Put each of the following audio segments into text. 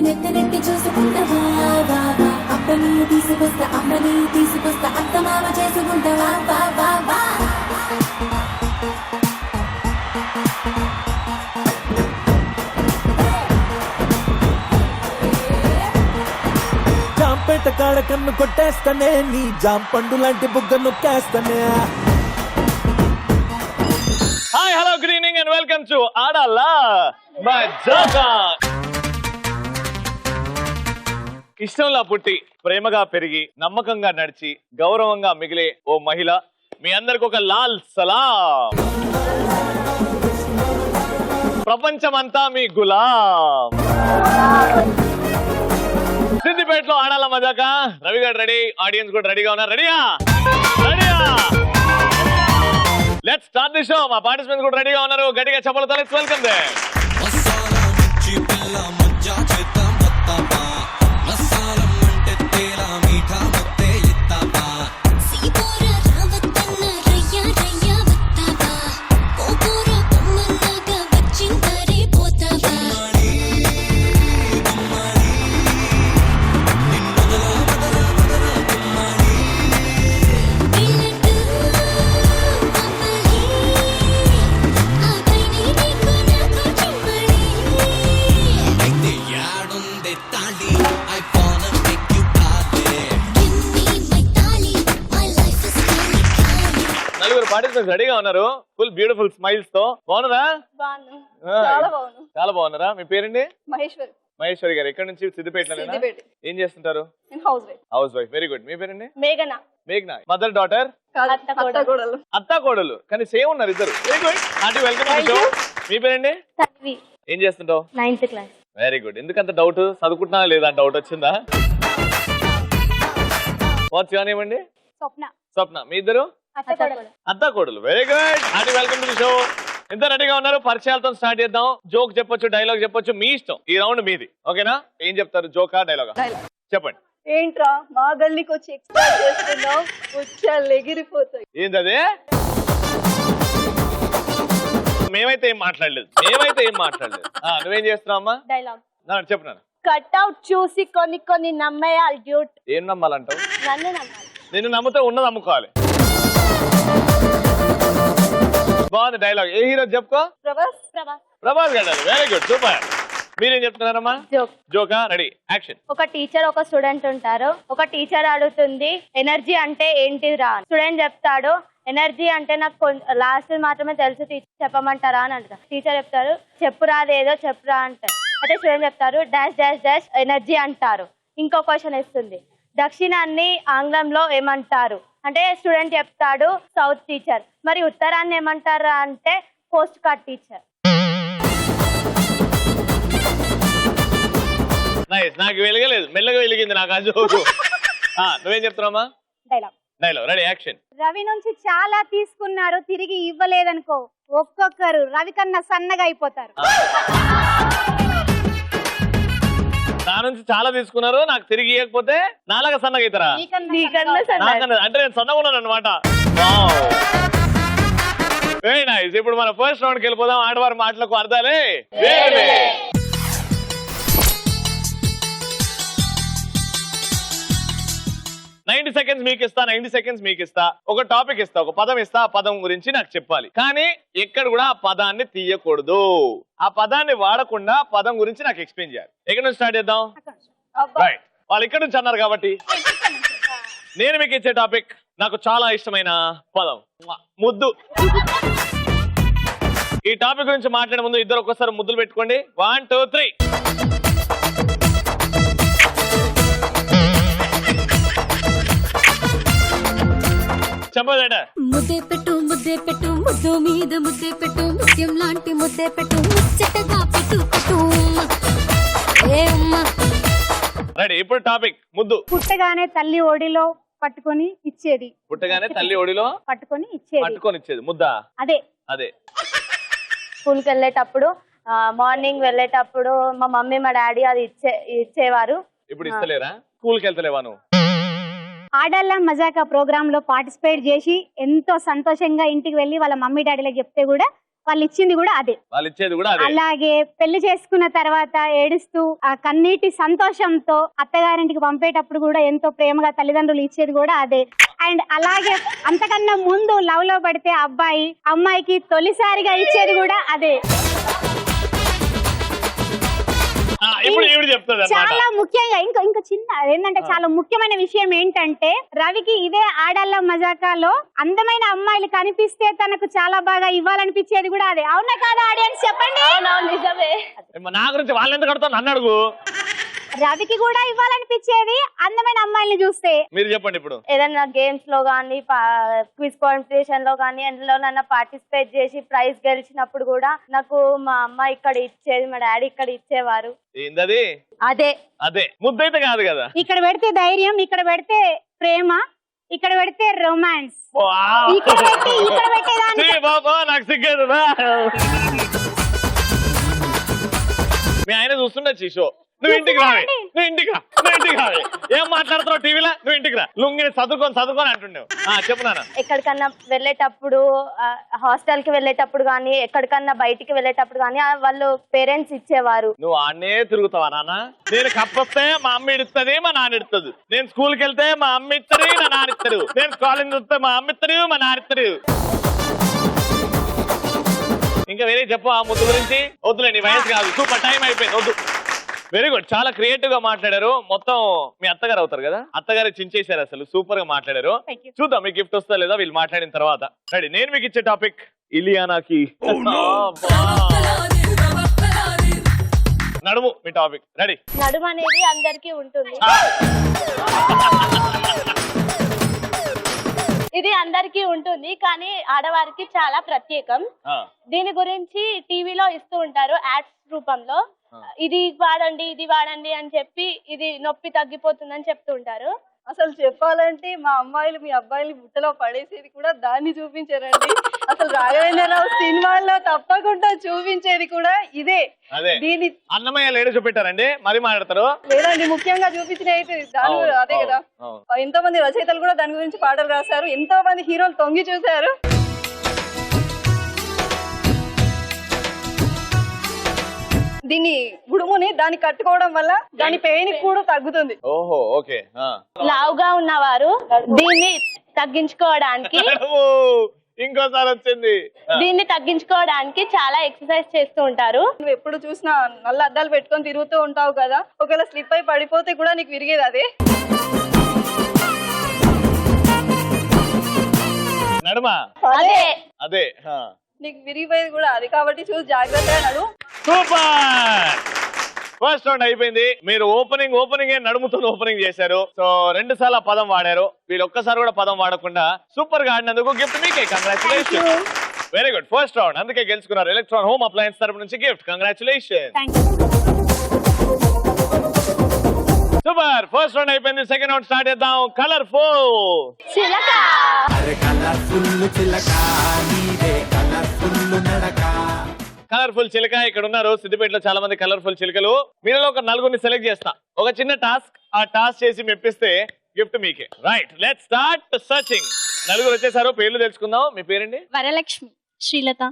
నెత్తి చూసుకుంటావా వా వా అప్పని తీసుకొస్తా అమ్మని తీసుకొస్తా అత్త మామ చేసుకుంటావా వా వా వా జాంపేట కాడ కన్ను కొట్టేస్తానే నీ జాంపండు లాంటి బుగ్గ నొక్కేస్తానే. Hi hello good evening and welcome to Aadala Majaka. ఇష్టంలా పుట్టి ప్రేమగా పెరిగి నమ్మకంగా నడిచి గౌరవంగా మిగిలే ఓ మహిళ మీ అందరికి ఒక లాల్ సలాం. ప్రపంచమంతా మీ గులాం. సిద్దిపేటలో ఆడాల మజాక. రవి గారు రెడీ, ఆడియన్స్ కూడా రెడీగా ఉన్నారు. రెడీయా? రెడీయా? Let's start the show. మా పార్టిసిపెంట్స్ కూడా రెడీగా ఉన్నారు. గట్టిగా చప్పలతో లెట్స్ వెల్కమ్ దెం. పార్టిసిపెంట్స్ రెడీగా ఉన్నారు. ఫుల్ బ్యూటిఫుల్ స్మైల్స్ తో. బాగున్నారా? చాలా బాగున్నారా? మీ పేరండి? మహేశ్వరి. మహేశ్వరి గారు ఎక్కడి నుంచి? సిద్దిపేటలోనేనా? ఏం చేస్తుంటారు? House wife. Very good. మీ పేరండి? మేఘన. మేఘన. Mother daughter? అత్తా కోడలు. కానీ సేమ్ ఉన్నారు ఇద్దరు. Very good. Aunty welcome to show. మీ పేరండి? తన్వి. ఏం చేస్తుంటావు? 9th class. Very good. ఎందుకంత డౌట్? చదువుకుంటున్నా లేదా డౌట్ వచ్చిందా? వాట్స్ యువర్ నేమ్ అండి? స్వప్న. స్వప్న. మీ ఇద్దరు? అత్తా కోడలు. Very good. Aunty welcome to the show. ఎంత రెడీగా ఉన్నారు? పరిచయాలతో స్టార్ట్ చేద్దాం. జోక్ చెప్పొచ్చు, డైలాగ్ చెప్పొచ్చు, మీ ఇష్టం. ఈ రౌండ్ మీది. ఓకేనా? ఏం చెప్తారు? జోకా డైలాగా? చెప్పండి. ఏంట్రా మా గల్లీకి వచ్చి ఎక్స్పెక్ట్ చేస్తున్నావు? వచ్చాలు ఎగిరిపోతాయి. ఏంటది? మేమైతే ఏం మాట్లాడలేదు. నువ్వేం చేస్తున్నావు అమ్మా? డైలాగ్ చెప్పినాను. కట్అవుట్ చూసి కొన్ని నమ్మేయాలి డ్యూట్. ఏం నమ్మాలంటావు? నన్ను నమ్మాలి. నిన్ను నమ్మితే ఉన్నది అమ్ముకోవాలి. బాగుంది డైలాగ్. ఏ హీరో చెప్పుకో? Prabhas garu. Very good, super. మీరేం చెప్తున్నారమ్మా? జోకా? Ready, action. ఒక టీచర్ ఒక స్టూడెంట్ ఉంటారు. ఒక టీచర్ అడుగుతుంది ఎనర్జీ అంటే ఏంటిరా? స్టూడెంట్ చెప్తాడు ఎనర్జీ అంటే నాకు లాస్ట్ మాత్రమే తెలుసు, చెప్పమంటారా అని అంటారు. టీచర్ చెప్తారు చెప్పురాదేదో చెప్పురా అంటారు. అయితే స్టూడెంట్ చెప్తారు డాష్ డాష్ డాష్ ఎనర్జీ అంటారు. ఇంకో క్వశ్చన్ ఇస్తుంది దక్షిణాన్ని ఆంగ్లంలో ఏమంటారు అంటే స్టూడెంట్ చెప్తాడు సౌత్ టీచర్. మరి ఉత్తరాన్ని ఏమంటారా అంటే పోస్ట్ కార్డ్ టీచర్. నాకు వెలగలేదు, మెల్లగా వెలిగింది నాకు ఆ జోకు. నువ్వేం చెప్తున్నావా? Dialogue ready, action. రవి నుంచి చాలా తీసుకున్నారు, తిరిగి ఇవ్వలేదనుకో ఒక్కొక్కరు రవి కన్నా సన్నగా అయిపోతారు. నా నుంచి చాలా తీసుకున్నారు, నాకు తిరిగి ఇవ్వకపోతే నాలాగా సన్నగా అవుతారా? అంటే నేను సన్నగా ఉన్నాను అనమాట. Very nice. ఇప్పుడు మన ఫస్ట్ రౌండ్కి వెళ్ళిపోదాం. ఆడవారి మాటలకు అర్థాలే వేరే. 90 seconds మీకు ఇస్తా, 90 seconds మీకు ఇస్తా. ఒక టాపిక్ ఇస్తా, ఒక పదం ఇస్తా. ఆ పదం గురించి నాకు చెప్పాలి. కానీ ఎక్కడ కూడా ఆ పదాన్ని తీయకూడదు. ఆ పదాన్ని వాడకుండా పదం గురించి నాకు ఎక్స్ప్లెయిన్ చేయాలి. ఎక్కడ నుంచి స్టార్ట్ చేద్దాం? రైట్. వాళ్ళు ఇక్కడ నుంచి అన్నారు కాబట్టి నేను మీకు ఇచ్చే టాపిక్ నాకు చాలా ఇష్టమైన పదం ముద్దు. ఈ టాపిక్ గురించి మాట్లాడే ముందు ఇద్దరు ఒక్కసారి ముద్దులు పెట్టుకోండి. 1 2 3. ముద్దే పెట్టు ముద్దే పెట్టు ముద్దు మీద ముద్దే పెట్టు ముత్యం లాంటి ముద్దే పెట్టు ముచ్చటగా పెట్టు పెట్టు. రెడీ. ఇప్పుడు టాపిక్ ముద్దు. పుట్టగానే తల్లి ఒడిలో పట్టుకొని ఇచ్చేది. పుట్టగానే తల్లి ఒడిలో పట్టుకొని ఇచ్చేది ముద్ద. అదే స్కూల్కి వెళ్ళేటప్పుడు, మార్నింగ్ వెళ్ళేటప్పుడు మా మమ్మీ మా డాడీ అది ఇచ్చేవారు. ఇప్పుడు ఇస్తలేరా? స్కూల్కి వెళ్తలేవా నువ్వు? ఆడాల మజాకా ప్రోగ్రామ్ లో పార్టిసిపేట్ చేసి ఎంతో సంతోషంగా ఇంటికి వెళ్ళి వాళ్ళ మమ్మీ డాడీలకు చెప్తే కూడా వాళ్ళు ఇచ్చింది కూడా అదే. వాళ్ళు ఇచ్చేది కూడా అదే. అలాగే పెళ్లి చేసుకున్న తర్వాత ఏడుస్తూ ఆ కన్నీటి సంతోషంతో అత్తగారింటికి పంపేటప్పుడు కూడా ఎంతో ప్రేమగా తల్లిదండ్రులు ఇచ్చేది కూడా అదే. అండ్ అలాగే అంతకన్నా ముందు లవ్ లో పడితే అబ్బాయి అమ్మాయికి తొలిసారిగా ఇచ్చేది కూడా అదే. చాలా ముఖ్యంగా ఇంకా చిన్న ఏంటంటే చాలా ముఖ్యమైన విషయం ఏంటంటే రవికి ఇదే ఆడాళ్ళ మజాకాలో అందమైన అమ్మాయిలు కనిపిస్తే తనకు చాలా బాగా ఇవ్వాలనిపించేది కూడా అదే. అవునా కాదా ఆడియన్స్ చెప్పండి. నిజమే. నా గురించి వాళ్ళు ఎందుకు అడుగుతారు, నన్ను అడుగు. రవికి కూడా ఇవ్వాలనిపించేది అందమైన అమ్మాయిని చూస్తే. మీరు చెప్పండి. ఇప్పుడు ఏదైనా గేమ్స్ లో గానీ క్విజ్ కాంపిటీషన్ లో గానీ ఎందులోనైనా పార్టిసిపేట్ చేసి ప్రైజ్ గెలిచినప్పుడు కూడా నాకు మా అమ్మ ఇక్కడ ఇచ్చేది, మా డాడీ ఇక్కడ ఇచ్చేవారు. ఏందది? అదే అదే ముద్దైతే కాదు కదా. ఇక్కడ పెడితే ధైర్యం, ఇక్కడ పెడితే ప్రేమ, ఇక్కడ పెడితే రొమాన్స్, ఇక్కడ పెట్టేదాన్ని. నాకు సిగ్గేది. మీ ఆయన చూస్తుండొచ్చు ఈ షో. నువ్వు ఇంటికి రావే, నువ్వు ఇంటికి రా, నువ్వు ఇంటికి రావే. ఏం మాట్లాడుతున్నావు టీవీలో? నువ్వు ఇంటికి రా, లుంగిని చదువుకొని అంటుండేవు. చెప్పు నాన్న. ఎక్కడికన్నా వెళ్ళేటప్పుడు, హాస్టల్ కి వెళ్ళేటప్పుడు గానీ ఎక్కడికన్నా బయటికి వెళ్ళేటప్పుడు గానీ వాళ్ళు పేరెంట్స్ ఇచ్చేవారు. నువ్వు ఆడనే తిరుగుతావా నాన్న? నేను కప్పొస్తే మా అమ్మ ఇడుతుంది, మా నాన్న ఇడుతుంది. నేను స్కూల్కి వెళ్తే మా అమ్మ ఇస్తారు, నా నాన్న ఇస్తారు. నేను కాలేజ్ వస్తే మా అమ్మ ఇస్తారు, మా నాన్న ఇస్తారు. ఇంకా వేరే చెప్పు ఆ ముద్దు గురించి. వద్దులే, నీ వయసు కాదు. సూపర్, టైం అయిపోయింది, వద్దు. వెరీ గుడ్, చాలా క్రియేటివ్ గా మాట్లాడారు. మొత్తం మీ అత్తగారు అవుతారు కదా, అత్తగారు చించేశారు. అసలు సూపర్ గా మాట్లాడారు. చూద్దాం మీకు గిఫ్ట్ వస్తా లేదా వీళ్ళు మాట్లాడిన తర్వాత. రెడీ, నేను మీకు ఇచ్చే టాపిక్ ఇలియానాకి నడుము. మీ టాపిక్ రెడీ. నడుము అనేది అందరికీ ఉంటుంది. ఇది అందరికీ ఉంటుంది, కానీ ఆడవారికి చాలా ప్రత్యేకం. దీని గురించి టీవీలో ఇస్తూ ఉంటారు యాడ్స్ రూపంలో. ఇది వాడండి, ఇది వాడండి అని చెప్పి ఇది నొప్పి తగ్గిపోతుందని చెప్తూ ఉంటారు. అసలు చెప్పాలంటే మా అమ్మాయిలు మీ అబ్బాయిలు బుట్టలో పడేసేది కూడా దాన్ని చూపించారండి. అసలు రాఘవేంద్రరావు సినిమాల్లో తప్పకుండా చూపించేది కూడా ఇదే. దీని అన్నమయ్య లేడీ చూపెట్టారండి, మరి మాట్లాడతారు లేదండి. ముఖ్యంగా చూపించిన అయితే దాని అదే కదా. ఎంతో మంది రచయితలు కూడా దాని గురించి పాటలు రాశారు, ఎంతో మంది హీరోలు తొంగి చూశారు. దీన్ని ఉడుముని దాన్ని కట్టుకోవడం వల్ల దాని పెయిన్ కూడా తగ్గుతుంది. ఓహో, ఓకే. లావుగా ఉన్నవారు దీన్ని తగ్గించుకోవడానికి ఇంకోసారి వచ్చింది. దీన్ని తగ్గించుకోవడానికి చాలా ఎక్సర్సైజ్ చేస్తూ ఉంటారు. నువ్వు ఎప్పుడు చూసినా నల్ల అద్దాలు పెట్టుకొని తిరుగుతూ ఉంటావు కదా, ఒకవేళ స్లిప్ అయి పడిపోతే కూడా నీకు విరిగేది అదే. నడుమా అదే అదే నీకు విరిగిపోయేది కూడా అది, కాబట్టి చూసి జాగ్రత్తగా నడు. సూపర్, ఫస్ట్ రౌండ్ అయిపోయింది. మీరు ఓపెనింగ్ నడుముతో ఓపెనింగ్ చేశారు. సో 2 సార్లు ఆ పదం వాడారు. వీళ్ళు ఒక్కసారి కూడా పదం వాడకుండా సూపర్ గా ఆడినందుకు గిఫ్ట్ మీకే. Congratulation. Very good, first round అందుకే గెలుచుకున్నారు. ఎలక్ట్రాన్ హోమ్ అప్లయన్స్ తరపు నుంచి gift. Congratulation. Super, first round అయిపోయింది. సెకండ్ రౌండ్ స్టార్ట్ చేద్దాం. కలర్ఫుల్ చిలక. కలర్ఫుల్ చిలక ఇక్కడ ఉన్నారు. సిద్దిపేటలో చాలా మంది కలర్ఫుల్ చిలకలు. మీలో ఒక 4 సెలెక్ట్ చేస్తా. ఒక చిన్న టాస్క్, ఆ టాస్క్ చేసి మెప్పిస్తే గిఫ్ట్ మీకే. Right, let's start searching. 4 వచ్చేసారు, పేర్లు తెలుసుకుందాం. మీ పేరండి? వరలక్ష్మి, శ్రీలత,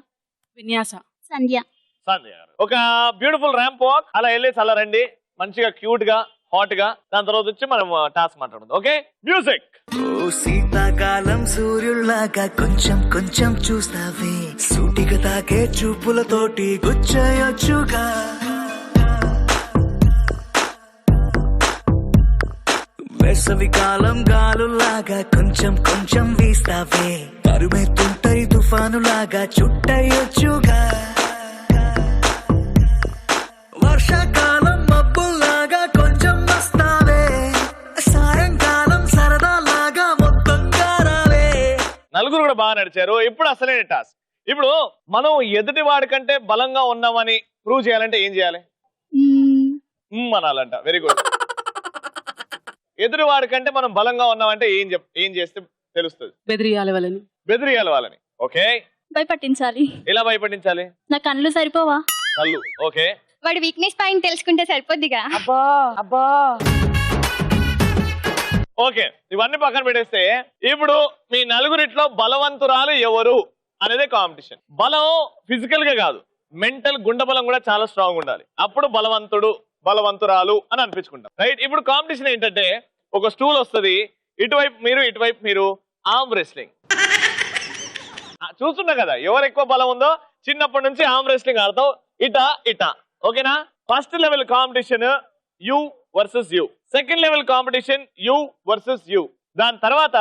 విన్యాస, సంధ్య. సంధ్య. ఒక బ్యూటిఫుల్ ర్యాంప్ వాక్ అలా వెళ్ళేసి అలా రండి, మంచిగా క్యూట్ గా హాట్ గా. దాని తర్వాత వచ్చి మనం టాస్క్ మాట్లాడదాం. Okay, music. శీతాకాలం సూర్యుల్లాగా కొంచెం కొంచెం చూస్తావే, సూటిగా తాకే చూపులతోటి గుచ్చయొచ్చుగా. వేసవికాలం గాలులాగా కొంచెం కొంచెం వీస్తావే, తరుమెత్తుంటరి తుఫానులాగా చుట్టయొచ్చుగా. వర్షాకాలం మబ్బుల్లాగా కొంచెం వస్తావే, సాయంకాలం సరదాలాగా మొత్తంగా రావే. 4 కూడా బాగా నడిచారు. ఇప్పుడు అసలైన టాస్క్. ఇప్పుడు మనం ఎదుటి వాడి కంటే బలంగా ఉన్నామని ప్రూవ్ చేయాలంటే ఏం చేయాలి? అనాలంట. Very good. ఎదుటి వాడి కంటే మనం బలంగా ఉన్నామంటే ఏం చేస్తే తెలుస్తుంది? బెదిరియాలి వాళ్ళని. ఓకే, భయపట్టించాలి. ఎలా భయపట్టించాలి? నా కళ్ళు సరిపోవా? కళ్ళు. ఓకే, వాడి వీక్నెస్ పాయింట్ తెలుసుకుంటే సరిపోద్దిగా. ఓకే, ఇవన్నీ పక్కన పెట్టేస్తే ఇప్పుడు మీ 4 బలవంతురాలు ఎవరు అనేదే కాంపిటీషన్. బలం ఫిజికల్ గా కాదు, మెంటల్ గుండె బలం కూడా చాలా స్ట్రాంగ్ ఉండాలి. అప్పుడు బలవంతుడు బలవంతురాలు అని అనిపించుకుంటాం, రైట్? ఇప్పుడు కాంపిటీషన్ ఏంటంటే ఒక స్టూల్ వస్తుంది, ఇటువైపు మీరు ఇటువైపు మీరు, ఆర్మ్ రెస్లింగ్. చూస్తున్నా కదా ఎవరు ఎక్కువ బలం ఉందో. చిన్నప్పటి నుంచి ఆర్మ్ రెస్లింగ్ ఆడతావు, ఇటా. ఓకేనా? First level competition you versus you, second level competition you versus you. దాని తర్వాత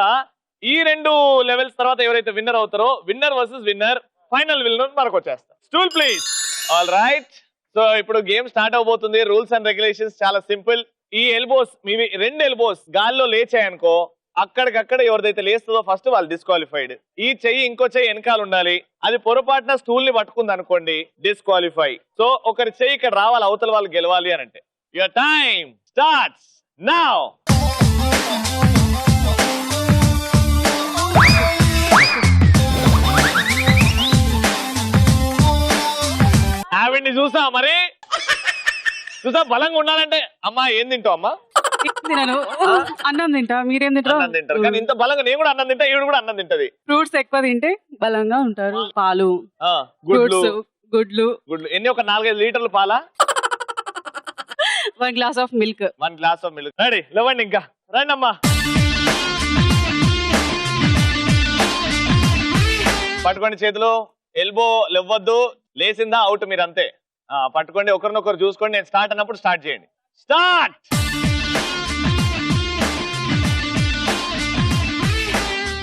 ఈ 2 లెవెల్స్ తర్వాత ఎవరైతే విన్నర్ అవుతారో, winner versus winner, final winner మనకు వచ్చేస్తారు. Stool please. All right, so ఇప్పుడు గేమ్ స్టార్ట్ అవబోతుంది. రూల్స్ అండ్ రెగ్యులేషన్స్ చాలా సింపుల్. ఈ ఎల్బోస్, మీవి 2 ఎల్బోస్ గాల్లో లేచాయనుకో, అక్కడికక్కడ ఎవరిదైతే లేస్తుందో ఫస్ట్ వాళ్ళు డిస్క్వాలిఫైడ్. ఈ చెయ్యి ఇంకో చెయ్యి వెనకాల ఉండాలి. అది పొరపాటున స్టూల్ ని పట్టుకుంది అనుకోండి, డిస్క్వాలిఫై. సో ఒకరి చెయ్యి ఇక్కడ రావాలి, అవతల వాళ్ళు గెలవాలి అని అంటే. Your time starts now. ఆవిడ్ని చూసా మరి, చూసా బలంగా ఉండాలంటే. అమ్మా ఏం తింటావు అమ్మా? తినను, అన్నం తింటా. మీరేం తింటారు? అన్నం తింటారు, కానీ ఇంత బలంగా నేను కూడా అన్నం తింటా, ఈవిడ కూడా అన్నం తింటది. ఫ్రూట్స్ ఎక్కువ తింటే బలంగా ఉంటారు. పాలు, గుడ్లు. గుడ్లు ఎన్ని? ఒక 4-5 లీటర్లు పాలా? 1 glass of milk. 1 glass of milk. Ready, లేవండి ఇంకా, రండి అమ్మా. పట్టుకోండి చేతులు, ఎల్బో లేవద్దు, లేసిందా అవుట్ మీరు అంతే. పట్టుకోండి, ఒకరినొకరు చూసుకోండి. నేను స్టార్ట్ అన్నప్పుడు స్టార్ట్ చేయండి. స్టార్ట్.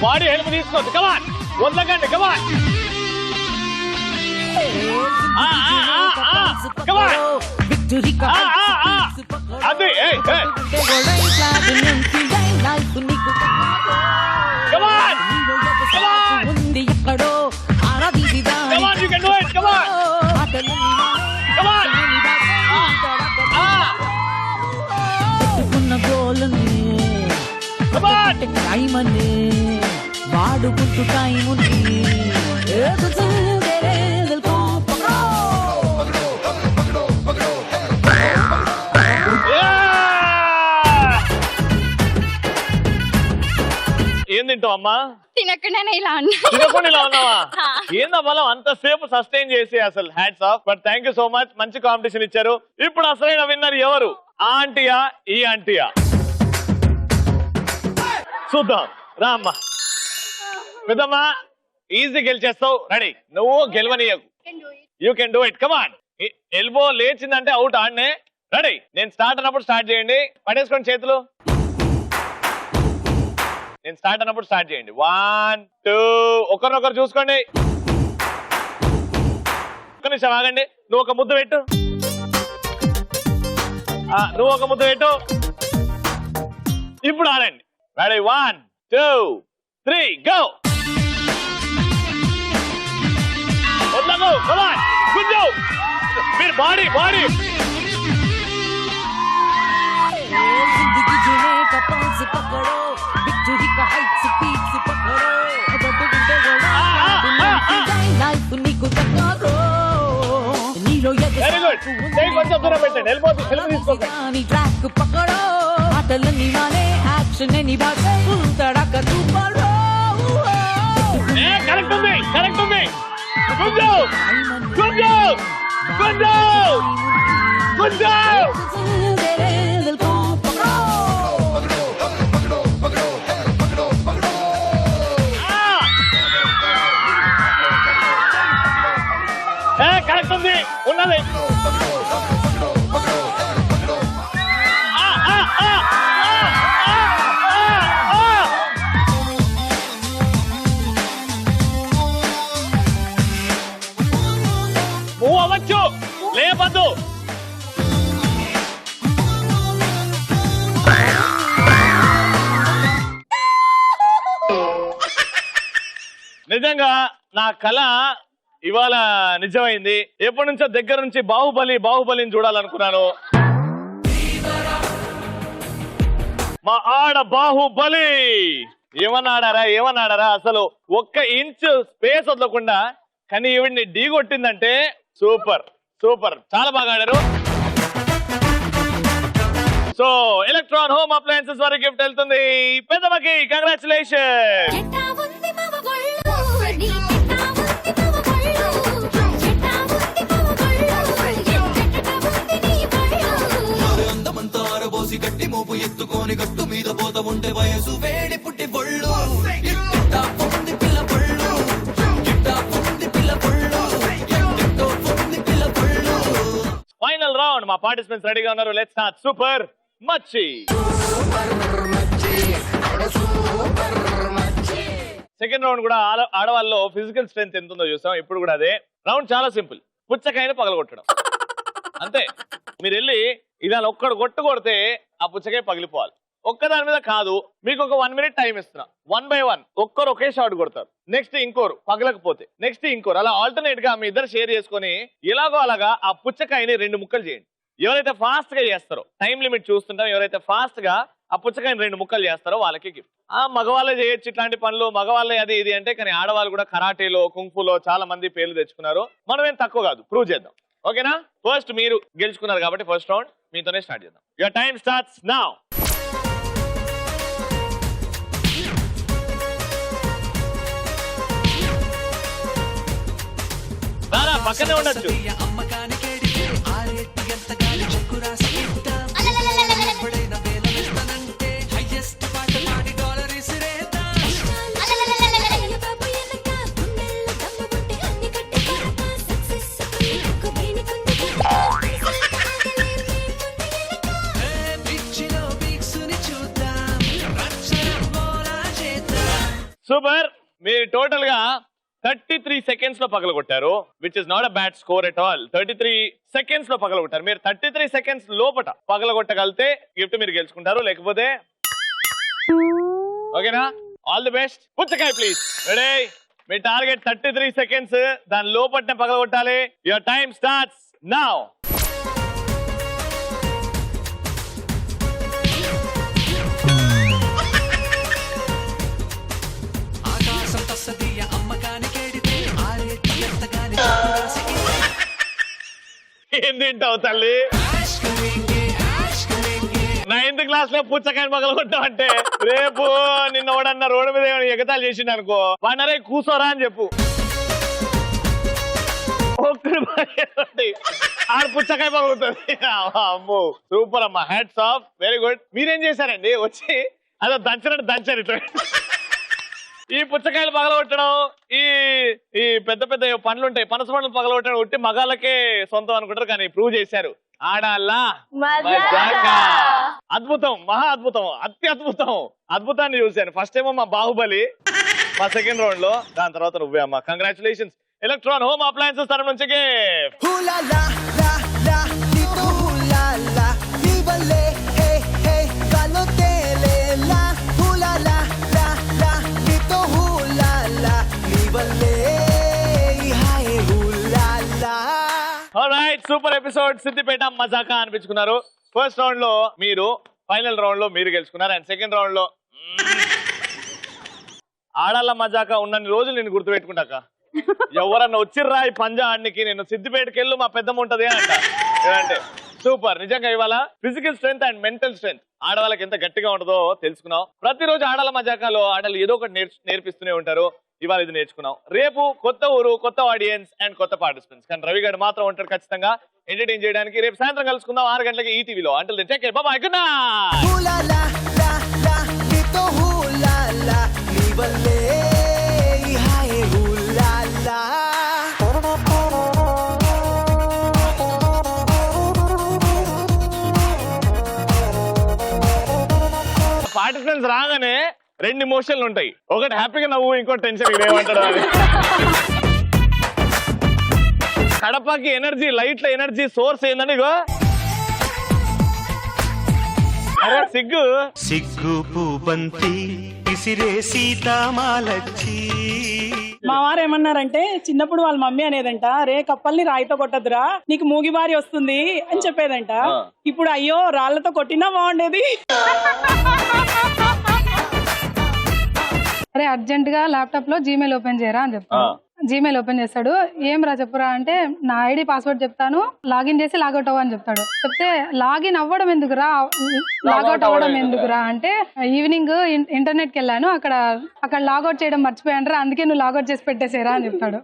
బాడీ హెల్ప్ తీసుకోవద్దు, కమాన్, వదలకండి, కమాన్. అది కమాన్, come on, you can do it, come on, come on. Come on. వాడుకుంటూ టైముని ఏం తింటావు అమ్మా? తినకుండానే ఇలా ఉన్నా. తినకుండా ఇలా ఉన్నావా? ఏందా బలం అంతసేపు సస్టైన్ చేసి, అసలు hats off. But thank you so much, మంచి కాంపిటీషన్ ఇచ్చారు. ఇప్పుడు అసలైన విన్నర్ ఎవరు? ఆ ఆంటీయా ఈ ఆంటీయా? చూద్దాం, రా అమ్మా. పెద్దమ్మా ఈజీ గెలిచేస్తావు, రెడీ. నువ్వు గెలవనీయకు, you can do it, come on. Elbow లేచిందంటే అవుట్ ఆడనే. రెడీ, నేను స్టార్ట్ అన్నప్పుడు స్టార్ట్ చేయండి. పడేసుకోండి చేతులు. నేను స్టార్ట్ అన్నప్పుడు స్టార్ట్ చేయండి. 1 2, ఒకరినొకరు చూసుకోండి. ఒక్క నిమిషం ఆగండి. నువ్వు ఒక ముద్దు పెట్టు, నువ్వు ఒక ముద్దు పెట్టు. ఇప్పుడు ఆడండి. Ready, 1 2 3 go. వదలకు, కమాన్, గుడ్. మీరు బాడీ వెరీ గుడ్. కొంచెం దూరం పెట్టండి, ఎల్బో తీసుకోకండి. కరెక్ట్ ఉంది, కరెక్ట్ ఉంది. Good job, good job, good job, good job. Correct ఉంది, ఉన్నది. నువ్వు అవ్వచ్చు, లేపద్దు. నిజంగా నా కళ ఇవాళ నిజమైంది. ఎప్పటి నుంచో దగ్గర నుంచి బాహుబలిని చూడాలనుకున్నాను. మా ఆడ బాహుబలి ఏమన్నాడారా అసలు ఒక్క ఇంచు స్పేస్ వదలకుండా. కానీ ఈవిడ్ని ఢీ కొట్టిందంటే సూపర్, చాలా బాగా ఆడారు. సో ఎలక్ట్రాన్ హోమ్ అప్లయన్సెస్ వారి గిఫ్ట్ వెళ్తుంది పెద్దమ్మకి. కంగ్రాచులేషన్. ఎత్తుకొని గట్టు మీద పోత ఉంటే వయసు వేడి పుట్టి పొళ్ళు ఎట్టా పొంది పిల్ల పళ్ళు ఎట్టా పొంది పిల్ల పళ్ళు ఎట్టో పొంది పిల్ల పళ్ళు. ఫైనల్ రౌండ్ మా పార్టిసిపెంట్స్ రెడీగా ఉన్నారు. Let's start. సూపర్ మచ్చి. సెకండ్ రౌండ్ కూడా ఆడవాళ్ళలో ఫిజికల్ స్ట్రెంత్ ఎంత ఉందో చూసాం. ఇప్పుడు కూడా అదే రౌండ్. చాలా సింపుల్. పుచ్చకాయని పగలగొట్టడం అంతే. మీరు వెళ్ళి ఇలా ఒక్కడు కొడితే ఆ పుచ్చకాయ పగిలిపోవాలి. ఒక్కదాని మీద కాదు. మీకు ఒక 1 minute టైం ఇస్తున్నా. 1 by 1 ఒక్కరు ఒకే షాట్ కొడతారు. నెక్స్ట్ ఇంకోరు పగలకపోతే నెక్స్ట్ ఇంకోరు, అలా ఆల్టర్నేట్ గా మీ ఇద్దరు షేర్ చేసుకుని ఇలాగో అలాగా ఆ పుచ్చకాయని 2 ముక్కలు చేయండి. ఎవరైతే ఫాస్ట్ గా చేస్తారో, టైం లిమిట్ చూస్తుంటాం, ఎవరైతే ఫాస్ట్ గా ఆ పుచ్చకాయని 2 ముక్కలు చేస్తారో వాళ్ళకి గిఫ్ట్. ఆ మగవాళ్ళే చేయొచ్చు ఇట్లాంటి పనులు, మగవాళ్ళే అది ఇది అంటే. కానీ ఆడవాళ్ళు కూడా కరాటేలో, కుంఫులో చాలా మంది పేర్లు తెచ్చుకున్నారు. మనం ఏం తక్కువ కాదు, ప్రూవ్ చేద్దాం. ఓకేనా? ఫస్ట్ మీరు గెలుచుకున్నారు కాబట్టి ఫస్ట్ రౌండ్ మీతోనే స్టార్ట్ చేద్దాం. Your time starts now. పక్కనే ఉండొచ్చు. సూపర్. మీరు టోటల్ గా 33 seconds లో పగలగొట్టారు, which is not a bad score at all. 33 seconds లో పగలగొట్టారు. మీరు 33 seconds లోపట పగలగొట్టగలితే గిఫ్ట్ మీరు గెలుచుకుంటారు, లేకపోతే ఓకేనా? All the best. పుచ్చకాయ ప్లీజ్. రెడీ? మీ టార్గెట్ 33 seconds. దాని లోపట్నే పగలగొట్టాలి. Your time starts now. ఏం తింటావు తల్లి? 9th class లో పుచ్చకాయని పగలగొట్టావు అంటే రేపు నిన్న వాడన్న రోడ్డు మీద ఎగతాలు చేసిండు అనుకో, వాడినరే కూసోరా అని చెప్పు. ఆడ పుచ్చకాయ పగలుగుతుంది. అమ్మో సూపర్ అమ్మా, హ్యాట్స్ ఆఫ్, వెరీ గుడ్. మీరేం చేశారండి? వచ్చి అదో దంచినట్టు దంచారు ఇట్లా. ఈ పుచ్చకాయలు పగలగొట్టడం, ఈ పెద్ద పెద్ద పండ్లు ఉంటాయి, పనస పండ్లు పగలగొట్టడం ఉట్టి మగాళ్ళకే సొంతం అనుకుంటారు, కానీ ప్రూవ్ చేశారు ఆడాలా. అద్భుతం, మహా అద్భుతం, అత్యద్భుతం. అద్భుతాన్ని చూశాను. ఫస్ట్ ఏమో మా బాహుబలి, మా సెకండ్ రౌండ్ లో, దాని తర్వాత నువ్వే అమ్మా. కంగ్రాచులేషన్స్. ఎలక్ట్రాన్ హోమ్ అప్లయన్సెస్ తరఫు నుంచి సూపర్ ఎపిసోడ్. సిద్దిపేట మజాకా అనిపించుకున్నారు. ఫస్ట్ రౌండ్ లో మీరు, ఫైనల్ రౌండ్ లో మీరు గెలుచుకున్నారు. అండ్ సెకండ్ రౌండ్ లో ఆడాల మజాకా ఉన్నన్ని రోజులు నేను గుర్తుపెట్టుకుంటాక. ఎవరన్నా వచ్చిర్రా ఈ పంజా ఆడికి, నేను సిద్దిపేటకి వెళ్ళు మా పెద్దమ్మ ఉంటది అంట. అంటే సూపర్. నిజంగా ఇవాళ physical strength and mental strength ఆడవాళ్ళకి ఎంత గట్టిగా ఉంటుందో తెలుసుకున్నాం. ప్రతిరోజు ఆడాల మజాకాలో ఆడలు ఏదో ఒకటి నేర్పిస్తూనే ఉంటారు. ఇవాళ ఇది నేర్చుకున్నాం. రేపు కొత్త ఊరు, కొత్త ఆడియన్స్ అండ్ కొత్త పార్టిసిపెంట్స్. కానీ రవి గారు మాత్రం ఉంటాడు ఖచ్చితంగా ఎంటర్టైన్ చేయడానికి. రేపు సాయంత్రం కలుసుకుందాం 6 గంటలకి ఈటీవీలో. Until then take care, bye bye, good night. Participants రాగానే 2 ఎమోషన్లు ఉంటాయి. ఒకటి హ్యాపీగా నవ్వు, ఇంకోటి టెన్షన్. ఏమంటాడు అని. కడపకి ఎనర్జీ, లైట్ల ఎనర్జీ సోర్స్ ఏందని అరే సిగ్గు సిగ్గు పూబంతి ఇసిరే సీతామాలచ్చి. మా వారు ఏమన్నారంటే, చిన్నప్పుడు వాళ్ళ మమ్మీ అనేదంట, రే కప్పల్ని రాయితో కొట్టదురా, నీకు మూగిబారి వస్తుంది అని చెప్పేదంట. ఇప్పుడు అయ్యో రాళ్లతో కొట్టినా బాగుండేది. అరే అర్జెంట్ గా ల్యాప్టాప్ లో జీమెయిల్ ఓపెన్ చేయరా అని చెప్తాను. జీమెయిల్ ఓపెన్ చేస్తాడు. ఏం రా చెప్పురా అంటే, నా ఐడి పాస్వర్డ్ చెప్తాను, లాగిన్ చేసి లాగౌట్ అవ్వ అని చెప్తాడు. చెప్తే లాగిన్ అవ్వడం ఎందుకురా, లాగౌట్ అవ్వడం ఎందుకురా అంటే, ఈవినింగ్ ఇంటర్నెట్ కి వెళ్ళాను, అక్కడ లాగౌట్ చేయడం మర్చిపోయాను రా, అందుకే నువ్వు లాగౌట్ చేసి పెట్టేసేరా అని చెప్తాడు.